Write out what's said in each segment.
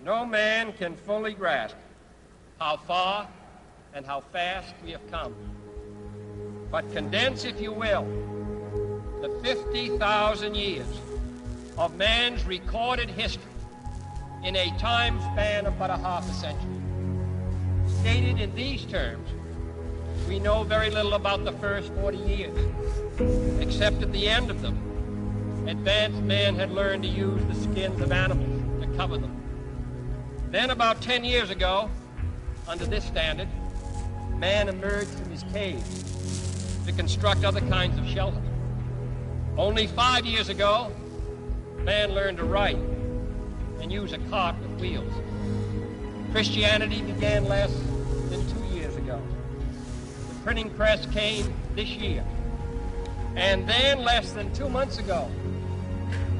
No man can fully grasp how far and how fast we have come. But condense, if you will, the 50,000 years of man's recorded history in a time span of but a half a century. Stated in these terms, we know very little about the first 40 years, except at the end of them, advanced man had learned to use the skins of animals to cover them. Then about 10 years ago, under this standard, man emerged from his caves to construct other kinds of shelter. Only 5 years ago, man learned to write and use a cart with wheels. Christianity began less than 2 years ago. The printing press came this year. And then less than 2 months ago,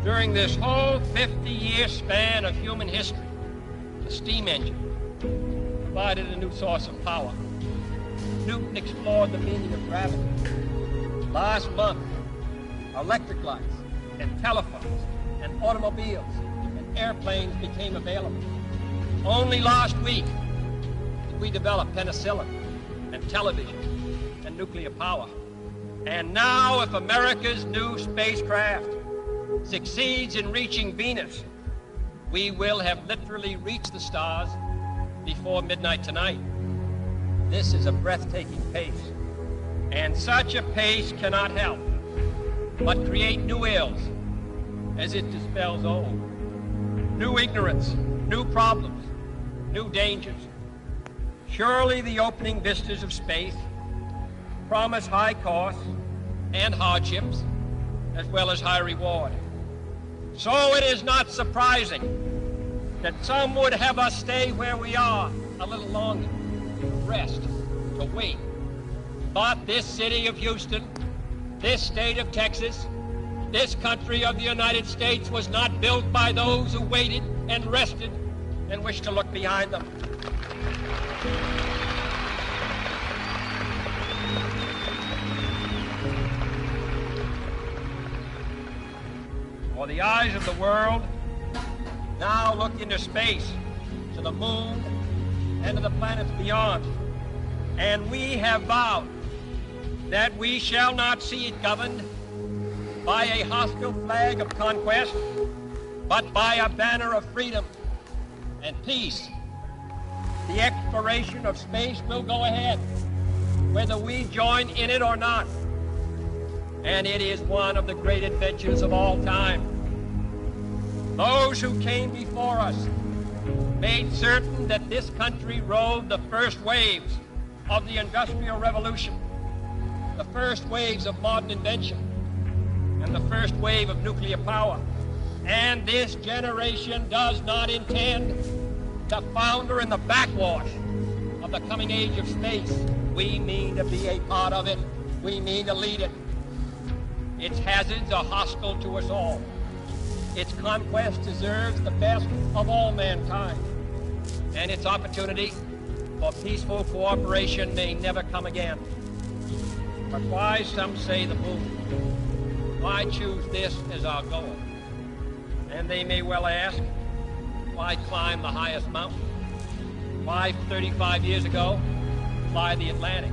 during this whole 50-year span of human history, the steam engine provided a new source of power. Newton explored the meaning of gravity. Last month, electric lights and telephones and automobiles and airplanes became available. Only last week did we develop penicillin and television and nuclear power. And now, if America's new spacecraft succeeds in reaching Venus, we will have literally reached the stars before midnight tonight. This is a breathtaking pace, and such a pace cannot help but create new ills as it dispels old. New ignorance, new problems, new dangers. Surely the opening vistas of space promise high costs and hardships, as well as high reward. So it is not surprising that some would have us stay where we are a little longer, to rest, to wait. But this city of Houston, this state of Texas, this country of the United States was not built by those who waited and rested and wished to look behind them. For the eyes of the world now look into space, to the moon, and to the planets beyond. And we have vowed that we shall not see it governed by a hostile flag of conquest, but by a banner of freedom and peace. The exploration of space will go ahead, whether we join in it or not. And it is one of the great adventures of all time. Those who came before us made certain that this country rode the first waves of the Industrial Revolution, the first waves of modern invention, and the first wave of nuclear power. And this generation does not intend to founder in the backwash of the coming age of space. We mean to be a part of it. We mean to lead it. Its hazards are hostile to us all. Its conquest deserves the best of all mankind. And its opportunity for peaceful cooperation may never come again. But why, some say, the moon? Why choose this as our goal? And they may well ask, why climb the highest mountain? Why, 35 years ago, fly the Atlantic?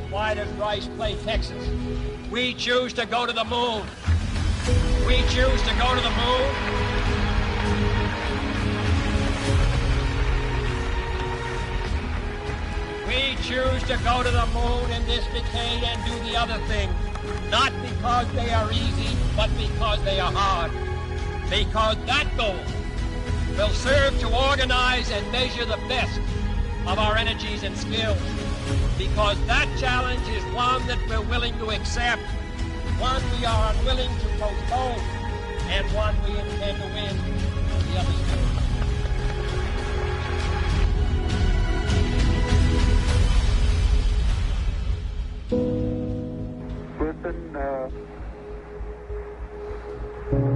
Why does Rice play Texas? We choose to go to the moon. We choose to go to the moon. We choose to go to the moon in this decade and do the other things, not because they are easy, but because they are hard. Because that goal will serve to organize and measure the best of our energies and skills. Because that challenge is one that we're willing to accept, one we are unwilling to postpone, and one we intend to win on the other side. Listen,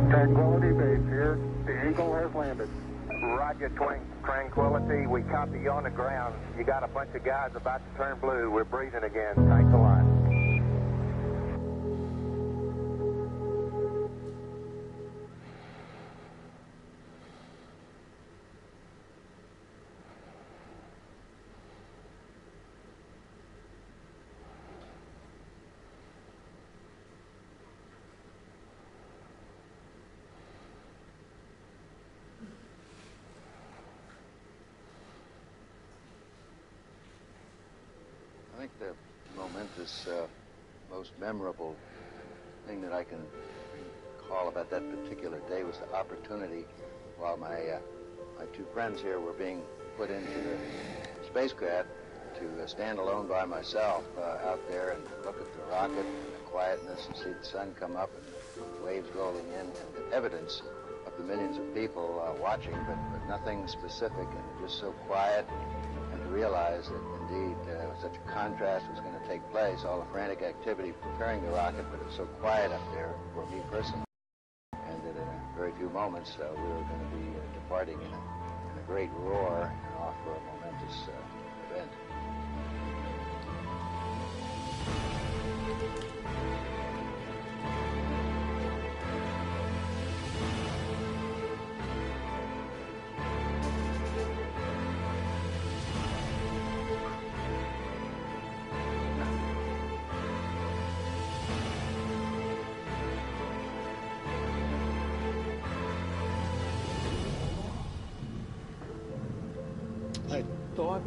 Tranquility Base here. The Eagle has landed. Roger, Tranquility. We copy you on the ground. You got a bunch of guys about to turn blue. We're breathing again. Thanks a lot. momentous, most memorable thing that I can recall about that particular day was the opportunity while my two friends here were being put into the spacecraft to stand alone by myself out there and look at the rocket in the quietness and see the sun come up and the waves rolling in, and the evidence of the millions of people watching, but nothing specific, and just so quiet, and to realize that indeed such a contrast was going to take place, all the frantic activity preparing the rocket, but it's so quiet up there for me personally, and that in a very few moments we were going to be departing in a great roar and off for a momentous event. I thought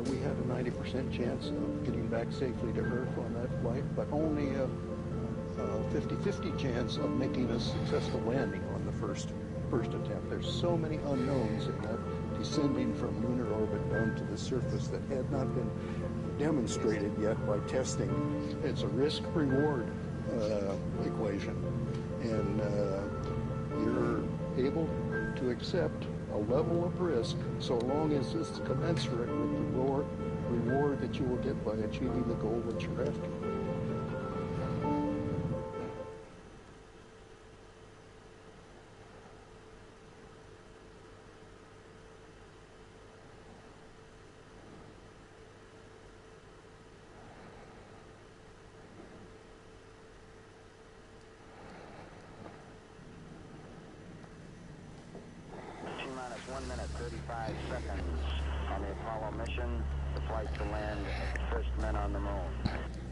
we had a 90% chance of getting back safely to Earth on that flight, but only a 50-50 chance of making a successful landing on the first attempt. There's so many unknowns in that descending from lunar orbit down to the surface that had not been demonstrated yet by testing. It's a risk-reward equation, and you're able to accept a level of risk so long as it's commensurate with the reward that you will get by achieving the goal that you're after. T-minus 1 minute, 35 seconds on the Apollo mission. The flight to land first men on the moon.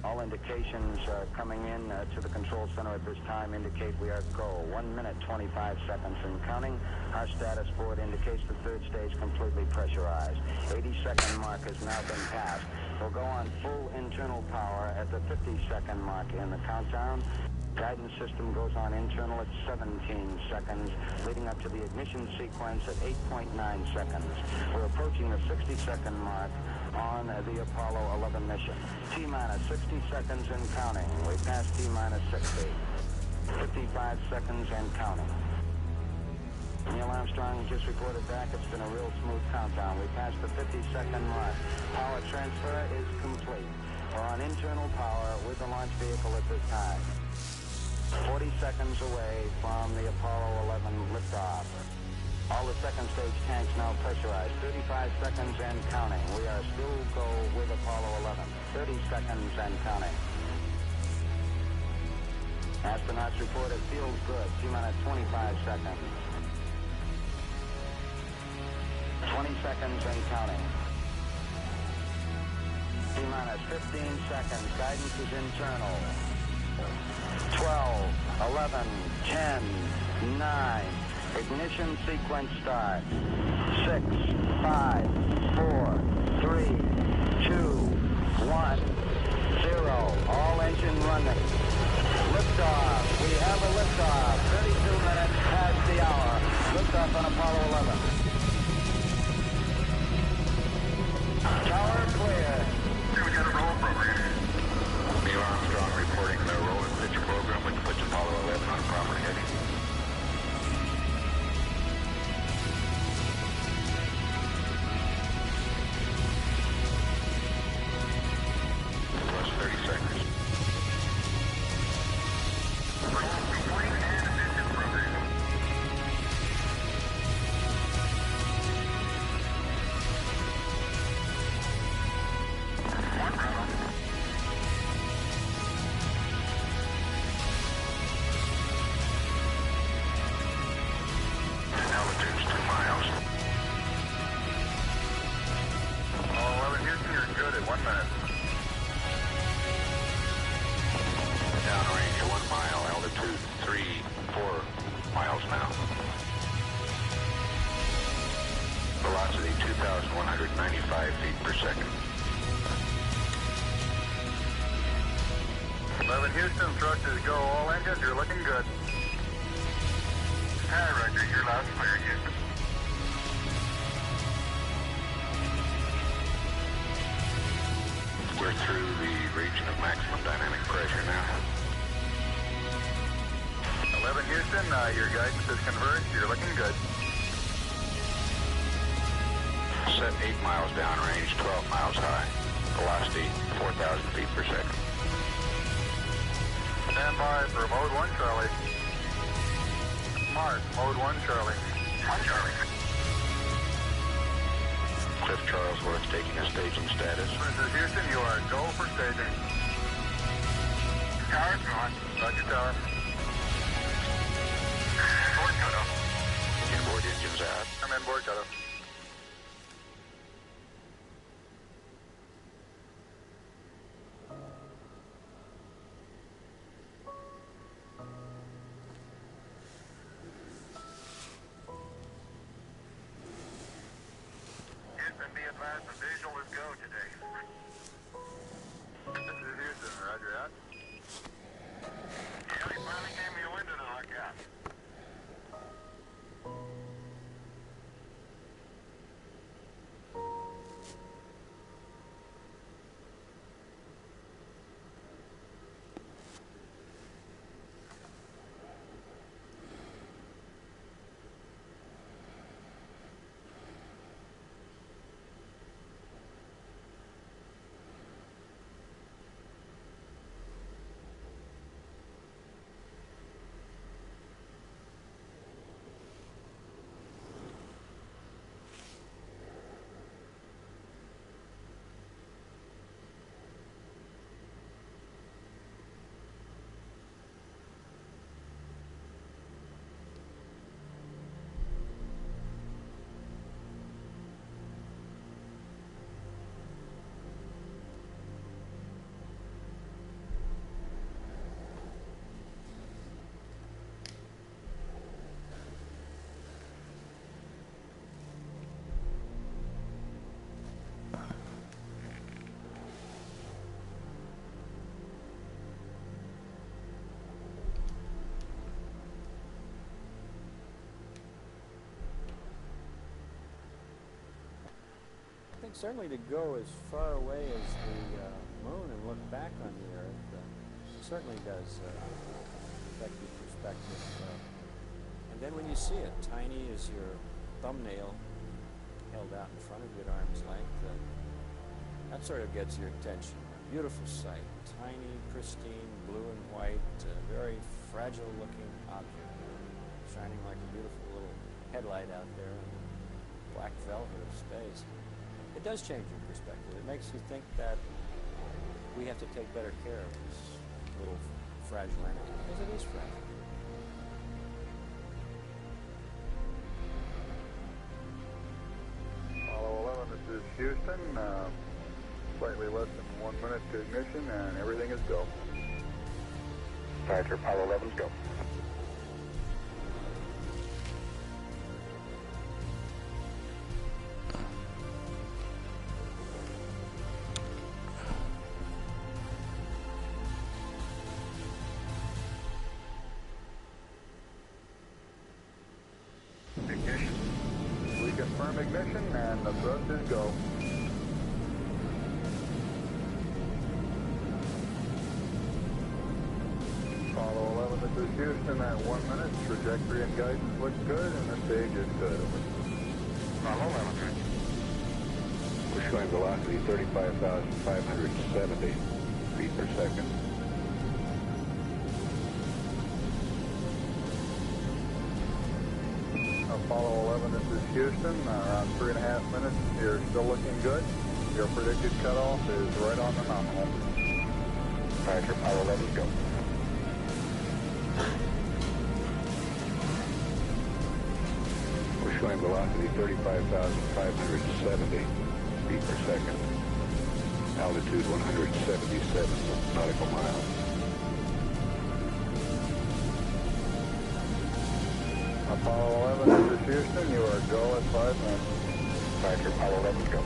All indications coming in to the control center at this time indicate we are go. 1 minute, 25 seconds and counting. Our status board indicates the third stage completely pressurized. 80-second mark has now been passed. We'll go on full internal power at the 50-second mark in the countdown. Guidance system goes on internal at 17 seconds, leading up to the ignition sequence at 8.9 seconds. We're approaching the 60-second mark on the Apollo 11 mission. T-minus 60 seconds and counting. We passed T-minus 60. 55 seconds and counting. Neil Armstrong just reported back. It's been a real smooth countdown. We passed the 50-second mark. Power transfer is complete. We're on internal power with the launch vehicle at this time. 40 seconds away from the Apollo 11 liftoff. All the second stage tanks now pressurized. 35 seconds and counting. We are still go with Apollo 11. 30 seconds and counting. Astronauts report it feels good. T-minus 25 seconds. 20 seconds and counting. T-minus 15 seconds. Guidance is internal. 12, 11, 10, 9. Ignition sequence starts. 6, 5, 4, 3, 2, 1, 0. All engine running. Liftoff. We have a liftoff. 32 minutes past the hour. Liftoff on Apollo 11. Tower clear. We got a roll program. Neil Armstrong reporting the roll and pitch program, which puts Apollo 11 on proper heading. Plus 30 seconds. Roll complete and engine provision. Houston, thrust is go. All engines, you're looking good. Hi, Roger. You're loud and clear, Houston. We're through the region of maximum dynamic pressure now. 11 Houston, your guidance is converged. You're looking good. Set 8 miles downrange, 12 miles high. Velocity 4,000 feet per second. Stand by for mode 1, Charlie. Mark, mode 1, Charlie. 1 Charlie. Cliff Charlesworth taking a staging status. This is Houston, you are go for staging. Tower's gone. Roger, tower. Board cutoff. Inboard engines out. I'm in board cutoff. Houston, be advised the visual is go today. This is Houston, roger out. Yeah, he finally gave me a window to look out. I think certainly to go as far away as the moon and look back on the Earth certainly does affect your perspective. And then when you see it, tiny as your thumbnail held out in front of you at arm's length, that sort of gets your attention. A beautiful sight, tiny, pristine, blue and white, very fragile-looking object, shining like a beautiful little headlight out there in the black velvet of space. It does change your perspective. It makes you think that we have to take better care of this little fragile entity, because it is fragile. Apollo 11, this is Houston. Slightly less than 1 minute to ignition, and everything is go. Roger, Apollo 11's go. Ignition. We confirm ignition, and the thrust is go. Apollo 11, this is Houston at 1 minute. Trajectory and guidance look good, and the stage is good. Apollo 11. We're showing velocity 35,570 feet per second. Apollo 11, this is Houston. Around 3.5 minutes. You're still looking good. Your predicted cutoff is right on the nominal. Roger, Apollo 11's go. We're showing velocity 35,570 feet per second. Altitude 177 nautical miles. Apollo 11, this is Houston. You are go at 5 minutes. Roger, Apollo 11's go.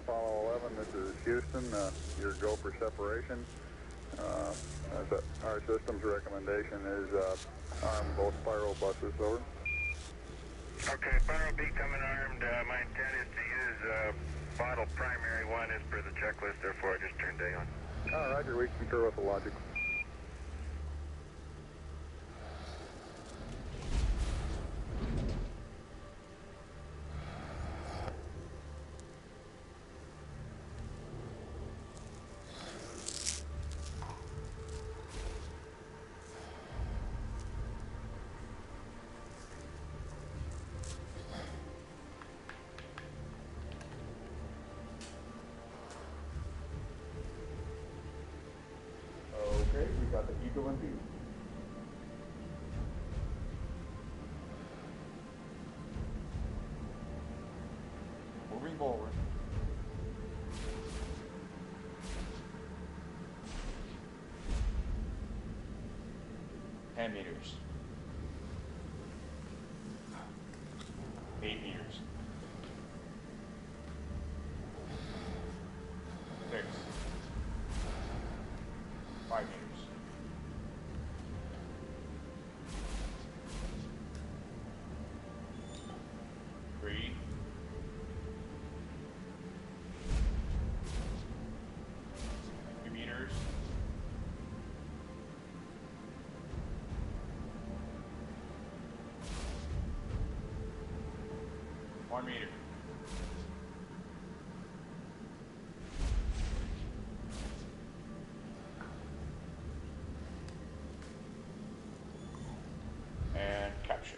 Apollo 11, this is Houston. Your go for separation. Our system's recommendation is arm both spiral buses, over. Okay, Spiral B coming armed. My intent is to use bottle primary 1 as per the checklist, therefore I just turned A on. Roger, we concur with the logic. Okay, we got the Eagle in view. Moving forward. 10 meters. 8 meters. 6. 5 meters. 3. 2 meters. 1 meter. And capture.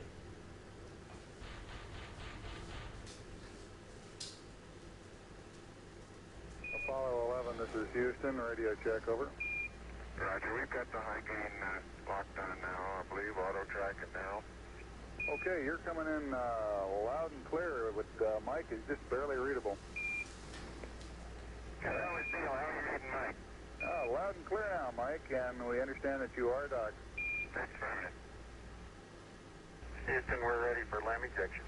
Apollo 11, this is Houston. Radio check, over. Roger, we've got the high gain locked on now, I believe. Auto tracking now. Okay, you're coming in loud and clear, but Mike is just barely readable. Hello, it's Neil. How are you reading, Mike? Loud and clear now, Mike, and we understand that you are docked. That's affirmative. Houston, we're ready for LEM ejection.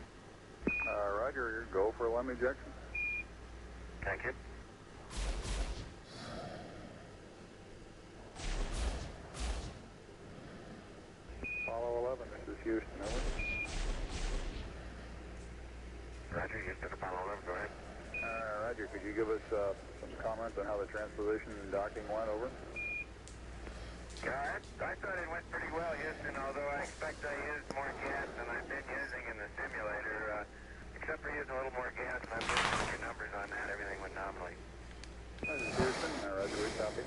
Roger, go for LEM ejection. Thank you. Apollo 11, this is Houston, over. Roger, Houston, Apollo 11, go ahead. Roger, could you give us some comments on how the transposition and docking went, over? Yeah, I thought it went pretty well, Houston, although I expect I used more gas than I've been using in the simulator. Except for using a little more gas, and I've looked at your numbers on that. Everything went nominally. This is Houston. Roger, we copy.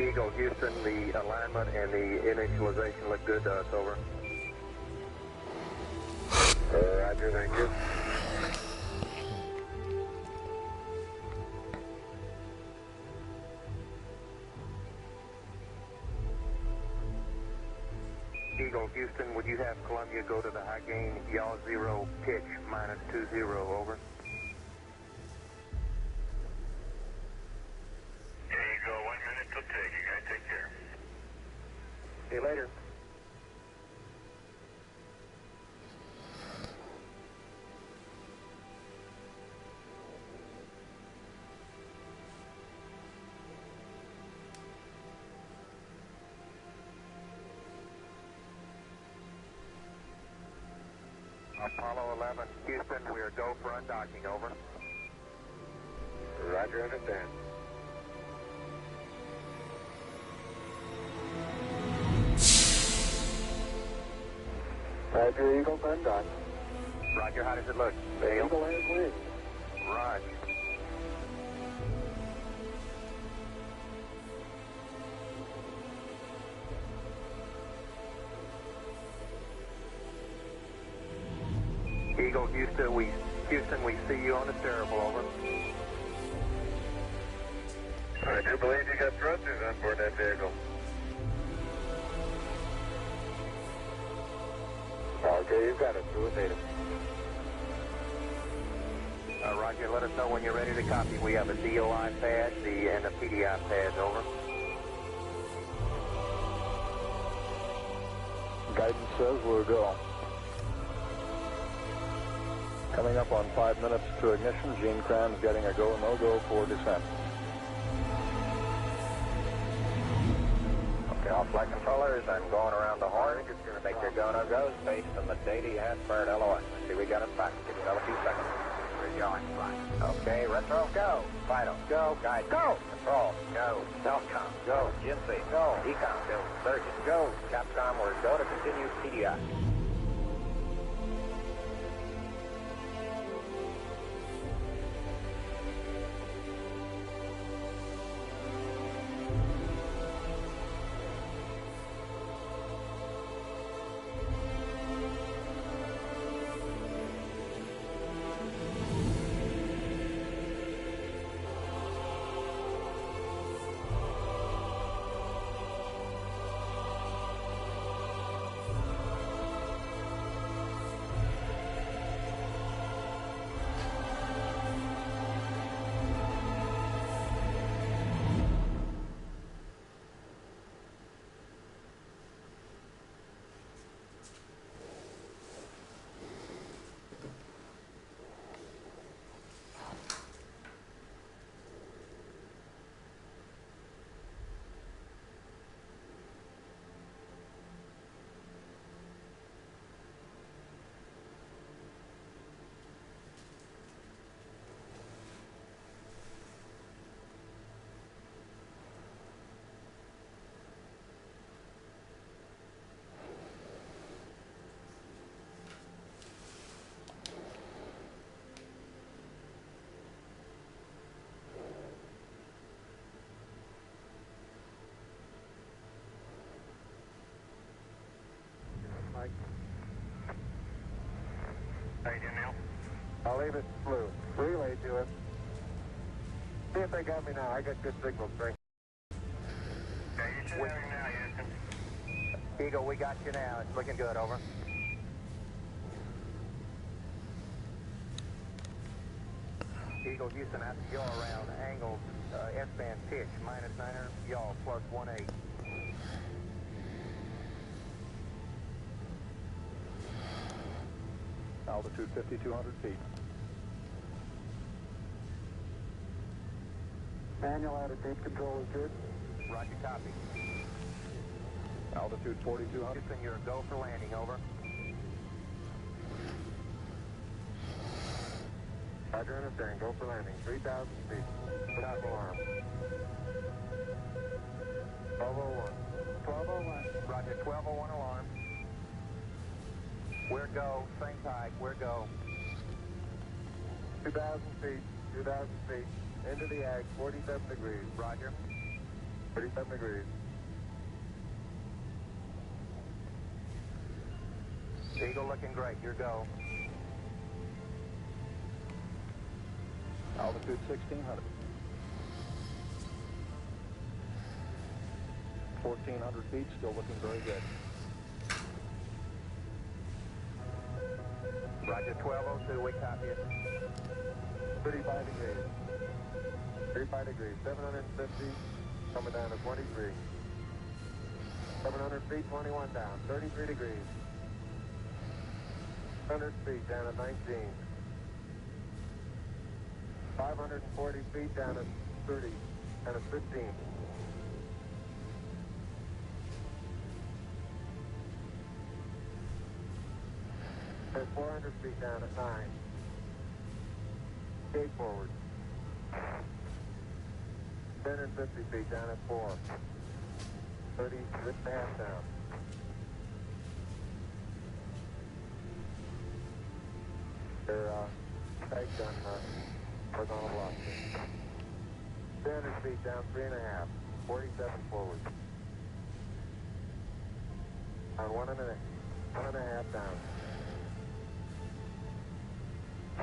Eagle, Houston, the alignment and the initialization look good to us, over. Roger, thank you. Eagle, Houston, would you have Columbia go to the high gain, yaw 0, pitch -20, over? See you later. Apollo 11, Houston, we are go for undocking, over. Roger, understand. Roger, Eagle, undock. Roger, how does it look? The Eagle has wings. Roger. Eagle, Houston, we see you on the terrible, over. I do believe you got thrusters on board that vehicle. Okay, you've got it. Do it, data. Roger, let us know when you're ready to copy. We have a DOI pad and a PDI pad, over. Guidance says we're go. Coming up on 5 minutes to ignition. Gene Kranz getting a go, no-go for descent. Okay, all flight controllers, I'm going around the horn. It's going to make your go, no-goes based on the data you have prior to LOI. Let's see, we got it back. Give it a few seconds. We're going, fine. Okay, retro, go. Vital, go. Guide, go. Control, go. Telcom, go. Ginsey, go. Decom, go. Surgeon, go. Capcom, we're go to continue PDI. How you doing, Neil? I'll leave it blue. Relay to it. See if they got me now. I got good signals, Frank. Okay, you should have him now, Houston. Eagle, we got you now. It's looking good, over. Eagle, Houston, out to yaw around angle S-band pitch, -900, yaw, +18. Altitude 5,200 feet. Manual attitude control is good. Roger, copy. Altitude 4,200. Houston, you're a go for landing, over. Roger, understand. Go for landing. 3,000 feet. Stop alarm. 1201. 1201. Roger, 1201 alarm. We're go, same type, we're go. 2,000 feet. 2,000 feet. Into the ag, 47 degrees. Roger. 37 degrees. Eagle looking great, your go. Altitude 1,600. 1,400 feet, still looking very good. Roger, 1202, we copy it. 35 degrees. 35 degrees. 750, coming down to 23. 700 feet, 21 down, 33 degrees. 100 feet down at 19. 540 feet down at 30, and at 15. At 400 feet down at 9. Gate forward. 10 and 50 feet down at 4. 30, 6.5 down. They're tagged on horizontal velocity. 300 feet down, 3.5. 47 forward. On 1.5 down.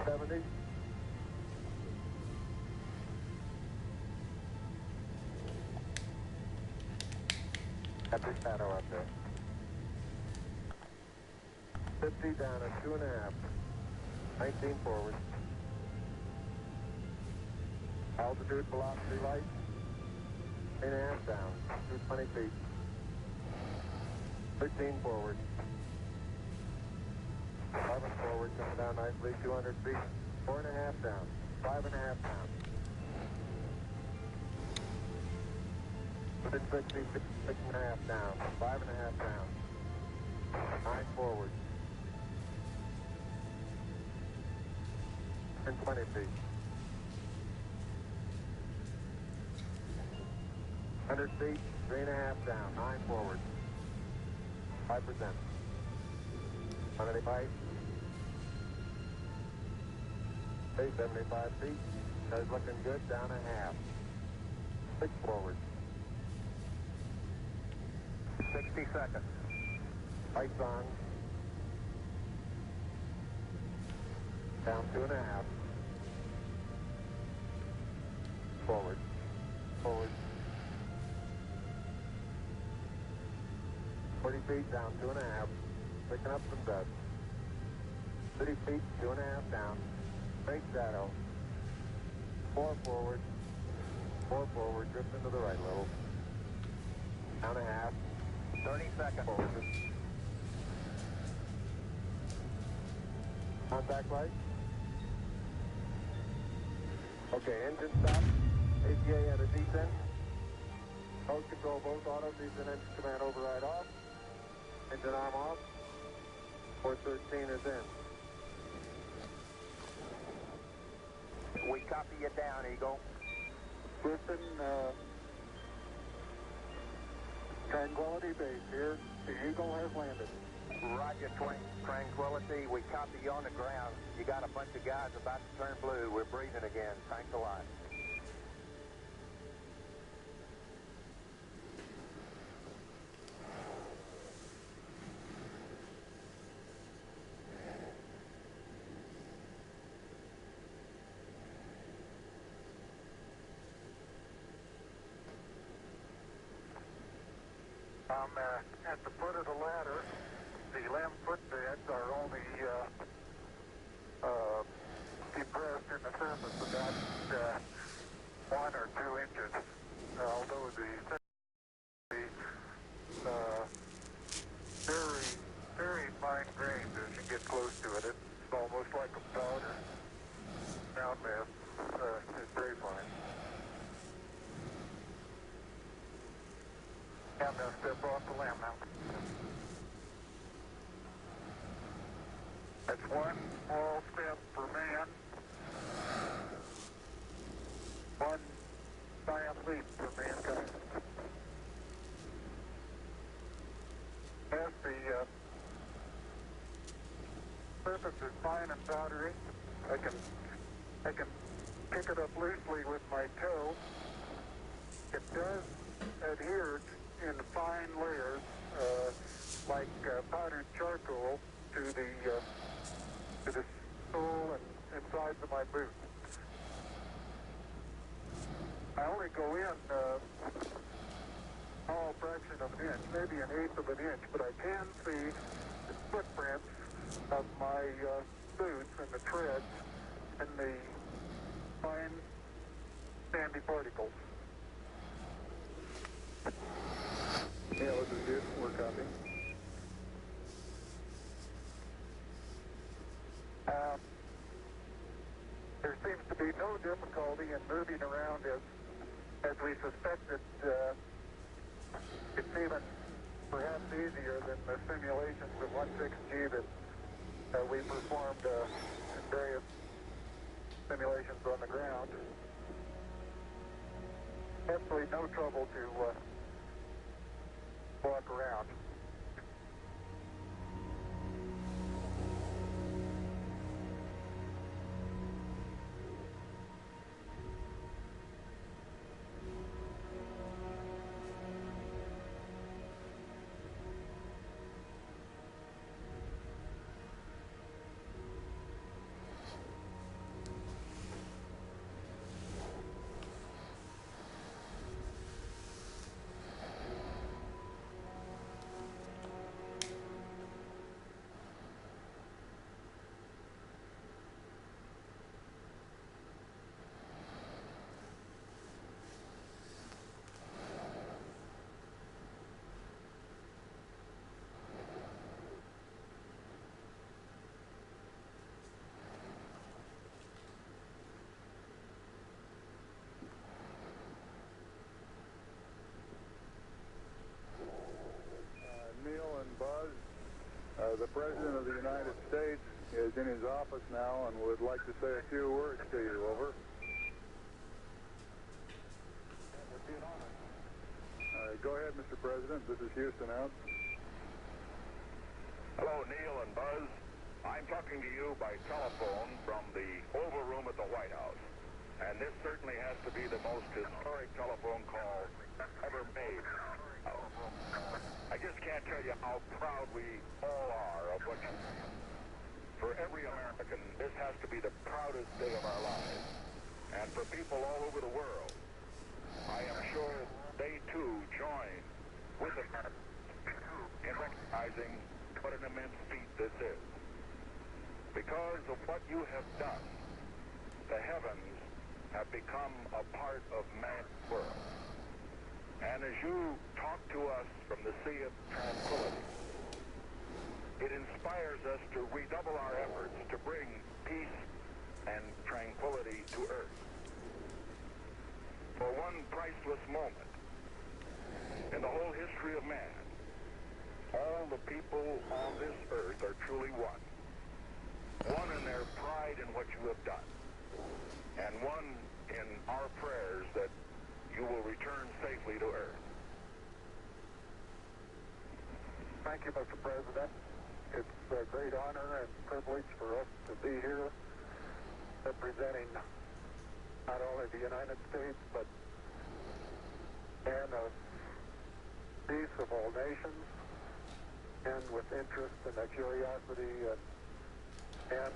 70. Got the shadow up there. 50 down at 2.5. 19 forward. Altitude velocity light. 8.5 down. 220 feet. 13 forward. 11 forward, coming down nicely. 200 feet. 4.5 down. 5.5 down. Within 60 feet. 6.5 down. 5.5 down. 9 forward. And 20 feet. 100 feet, 3.5 down, 9 forward. 5%. 185. 75 feet. That's looking good, down a half. 6 forward. 60 seconds. Lights on. Down 2.5. Forward. Forward. 40 feet down, 2.5. Picking up some dust. 30 feet, 2.5 down. Straight shadow. 4 forward. 4 forward, drift into the right little. Down a half. 30 seconds. Forward. Contact light. Okay, engine stop. ATA at a descent. Post control, both auto, descent engine command override off. Engine arm off. 413 is in. We copy you down, Eagle. Houston, Tranquility Base here. The Eagle has landed. Roger, Tranquility. We copy you on the ground. You got a bunch of guys about to turn blue. We're breathing again. Thanks a lot. I'm at the foot of the ladder. The limb footbeds are only depressed in the surface about 1 or 2 inches. Although the very, very fine grained as you get close to it. It's almost like a powder. Ground mass is very fine. I'm going to step off the limb now. That's 1 small step for man, 1 giant leap for mankind. As the surface is fine and powdery, I can pick it up loosely with my toe. It does adhere in fine layers, like powdered charcoal, to the sole and insides of my boot. I only go in a small fraction of an inch, maybe an eighth of an inch, but I can see the footprints of my boots and the treads and the fine sandy particles. Yeah, this is good. be no difficulty in moving around as we suspected. It's even perhaps easier than the simulations of 16G that we performed in various simulations on the ground. Absolutely no trouble to walk around. Neil and Buzz, the President of the United States is in his office now and would like to say a few words to you. Over. Go ahead, Mr. President. This is Houston out. Hello, Neil and Buzz. I'm talking to you by telephone from the Oval Room at the White House. And this certainly has to be the most historic telephone call ever made. I just can't tell you how proud we all are of what you do. For every American, this has to be the proudest day of our lives. And for people all over the world, I am sure they too join with us in recognizing what an immense feat this is. Because of what you have done, the heavens have become a part of man's world. And as you talk to us from the Sea of Tranquility, it inspires us to redouble our efforts to bring peace and tranquility to Earth. For one priceless moment in the whole history of man, all the people on this Earth are truly one. One in their pride in what you have done, and one in our prayers that you will return safely to Earth. Thank you, Mr. President. It's a great honor and privilege for us to be here representing not only the United States, but man of peace of all nations, and with interest and a curiosity and